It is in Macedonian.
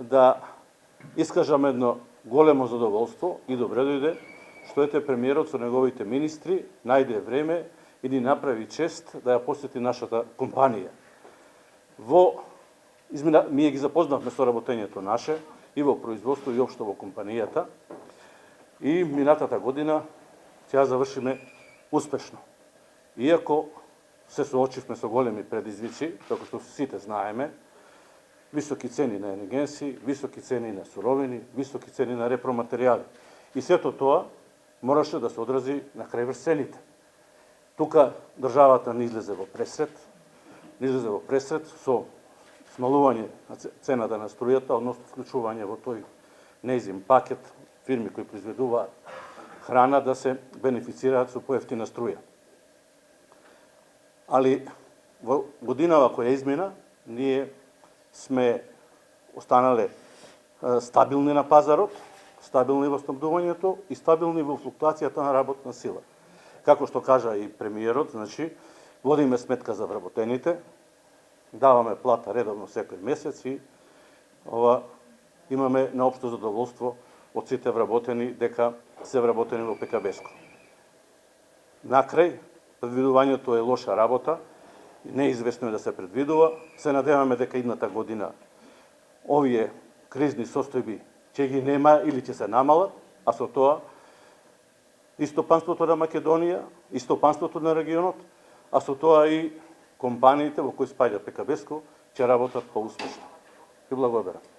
да искажам едно големо задоволство и добре дојде што ете премиерот со неговите министри најде време и ни направи чест да ја посети нашата компанија. Ние ги запознавме со работењето наше и во производство и општо во компанијата и минатата година ќе ја завршиме успешно. Иако се соочивме со големи предизвици, како што сите знаеме, високи цени на енергенси, високи цени на суровини, високи цени на репроматеријали. И сето тоа мораше да се одрази на крај врз цените. Тука државата не излезе во пресред со смалување на цената на струјата, односно вклучување во тој неизин пакет фирми кои произведуваат храна да се бенефицираат со поевтина струја. Али во годинава која измина, ние сме останале стабилни на пазарот, стабилни во снабдувањето и стабилни во флуктуацијата на работна сила. Како што кажа и премиерот, значи, водиме сметка за вработените, даваме плата редовно секој месец и имаме наопшто задоволство од сите вработени дека се вработени во ПКБ-ско. Накрај, предвидувањето е лоша работа, неизвестно е да се предвидува. Се надеваме дека идната година овие кризни состојби ќе ги нема или ќе се намалат, а со тоа и стопанството на Македонија, и стопанството на регионот, а со тоа и компаниите во кои спаѓа ПКБ-ско ќе работат поуспешно. Ви благодарам.